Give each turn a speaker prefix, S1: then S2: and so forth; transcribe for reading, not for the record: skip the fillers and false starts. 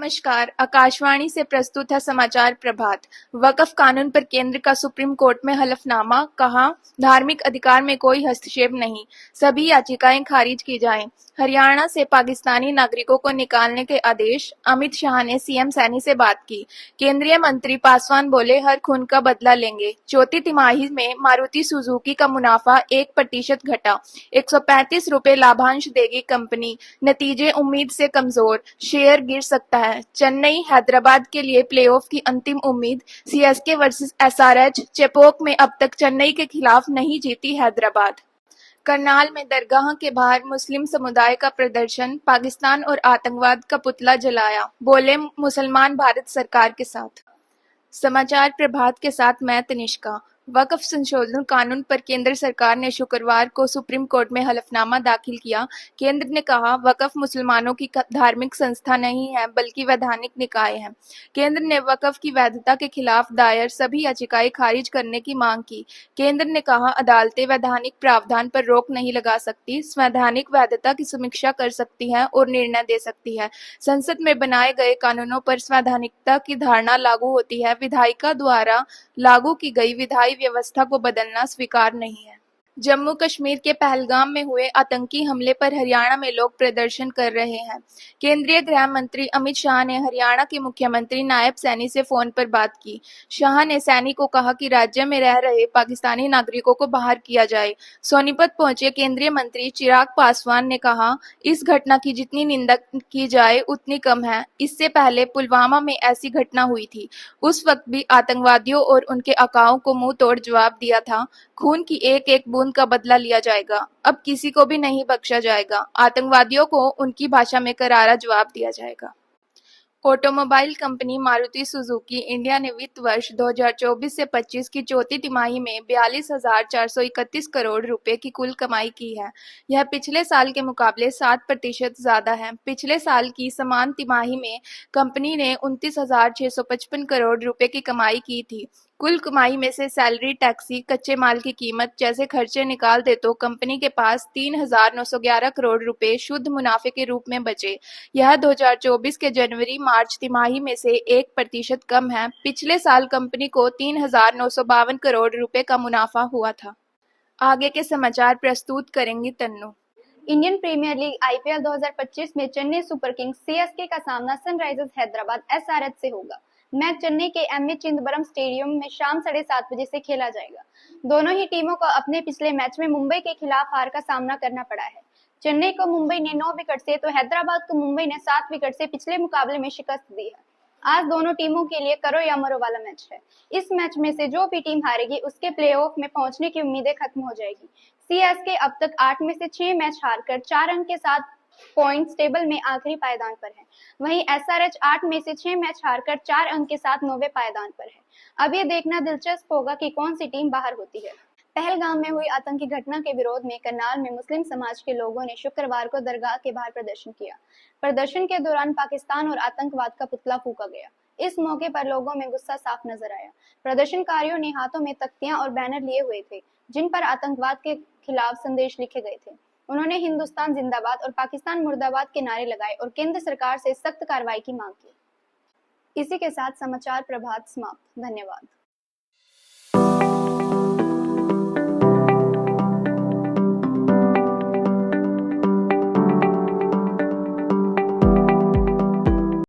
S1: नमस्कार, आकाशवाणी से प्रस्तुत है समाचार प्रभात। वक्फ कानून पर केंद्र का सुप्रीम कोर्ट में हलफनामा, कहा धार्मिक अधिकार में कोई हस्तक्षेप नहीं, सभी याचिकाएं खारिज की जाएं। हरियाणा से पाकिस्तानी नागरिकों को निकालने के आदेश, अमित शाह ने सीएम सैनी से बात की। केंद्रीय मंत्री पासवान बोले हर खून का बदला लेंगे। चौथी तिमाही में मारुति सुजुकी का मुनाफा 1% घटा, 135 रुपए लाभांश देगी कंपनी। नतीजे उम्मीद से कमजोर, शेयर गिर सकता है। चेन्नई हैदराबाद के लिए प्लेऑफ की अंतिम उम्मीद, सीएसके वर्सेस एसआरएच। चेपोक में अब तक चेन्नई के खिलाफ नहीं जीती हैदराबाद। करनाल में दरगाह के बाहर मुस्लिम समुदाय का प्रदर्शन, पाकिस्तान और आतंकवाद का पुतला जलाया, बोले मुसलमान भारत सरकार के साथ। समाचार प्रभात के साथ मैं तनिष्का। वक्फ संशोधन कानून पर केंद्र सरकार ने शुक्रवार को सुप्रीम कोर्ट में हलफनामा दाखिल किया। केंद्र ने कहा वक्फ मुसलमानों की धार्मिक संस्था नहीं है बल्कि वैधानिक निकाय है। केंद्र ने वक्फ की वैधता के खिलाफ दायर सभी याचिकाएं खारिज करने की मांग की। केंद्र ने कहा अदालतें वैधानिक प्रावधान पर रोक नहीं लगा सकती, संवैधानिक वैधता की समीक्षा कर सकती हैं और निर्णय दे सकती है। संसद में बनाए गए कानूनों पर संवैधानिकता की धारणा लागू होती है। विधायिका द्वारा लागू की गई विधायी व्यवस्था को बदलना स्वीकार नहीं है। जम्मू कश्मीर के पहलगाम में हुए आतंकी हमले पर हरियाणा में लोग प्रदर्शन कर रहे हैं। केंद्रीय गृह मंत्री अमित शाह ने हरियाणा के मुख्यमंत्री नायब सैनी से फोन पर बात की। शाह ने सैनी को कहा कि राज्य में रह रहे पाकिस्तानी नागरिकों को बाहर किया जाए। सोनीपत पहुंचे केंद्रीय मंत्री चिराग पासवान ने कहा इस घटना की जितनी निंदा की जाए उतनी कम है। इससे पहले पुलवामा में ऐसी घटना हुई थी, उस वक्त भी आतंकवादियों और उनके आकाओं को मुंह तोड़ जवाब दिया था। खून की एक एक बूंद का बदला लिया जाएगा, अब किसी को भी नहीं बख्शा जाएगा। आतंकवादियों को उनकी भाषा में करारा जवाब दिया जाएगा। Automobile company Maruti Suzuki India ने वित्त वर्ष 2024 से 25 की चौथी तिमाही में 42,431 करोड़ रुपए की कुल कमाई की है। यह पिछले साल के मुकाबले 7% ज्यादा है। पिछले साल की समान तिमाही में कंपनी ने 29,655 करोड़ रुपए की कमाई की थी। कुल कमाई में से सैलरी, टैक्सी, कच्चे माल की कीमत जैसे खर्चे निकाल दे तो कंपनी के पास 3,911 करोड़ रुपए शुद्ध मुनाफे के रूप में बचे। यह 2024 के जनवरी मार्च तिमाही में से 1% कम है। पिछले साल कंपनी को 3,952 करोड़ रुपए का मुनाफा हुआ था। आगे के समाचार प्रस्तुत करेंगी Tannu.
S2: Indian Premier League IPL 2025 में चेन्नई सुपर किंग्स सीएसके का सामना सनराइजर्स हैदराबाद एसआरएच से होगा। मैच चेन्नई के एमए चिदंबरम स्टेडियम में शाम 7:30 बजे से खेला जाएगा। दोनों ही टीमों को अपने पिछले मैच में मुंबई के खिलाफ हार का सामना करना पड़ा है। चेन्नई को मुंबई ने 9 विकेट से तो हैदराबाद को मुंबई ने 7 विकेट से पिछले मुकाबले में शिकस्त दी है। आज दोनों टीमों के लिए करो या मरो वाला मैच है। इस मैच में से जो भी टीम हारेगी उसके प्लेऑफ में पहुंचने की उम्मीदें खत्म हो जाएगी। सीएसके अब तक 8 में से 6 मैच हारकर 4 अंक के साथ पॉइंट्स टेबल में आखिरी पायदान पर है। वहीं एसआरएच 8 में से 6 मैच हारकर 4 अंक के साथ 9वें पायदान पर है। अब ये देखना दिलचस्प होगा कि कौन सी टीम बाहर होती है। पहलगाम में हुई आतंकी घटना के विरोध में करनाल में मुस्लिम समाज के लोगों ने शुक्रवार को दरगाह के बाहर प्रदर्शन किया। प्रदर्शन के दौरान पाकिस्तान और आतंकवाद का पुतला फूंका गया। इस मौके पर लोगों में गुस्सा साफ नजर आया। प्रदर्शनकारियों ने हाथों में तख्तियां और बैनर लिए हुए थे जिन पर आतंकवाद के खिलाफ संदेश लिखे गए थे। उन्होंने हिंदुस्तान जिंदाबाद और पाकिस्तान मुर्दाबाद के नारे लगाए और केंद्र सरकार से सख्त कार्रवाई की मांग की। इसी के साथ समाचार प्रभात समाप्त। धन्यवाद।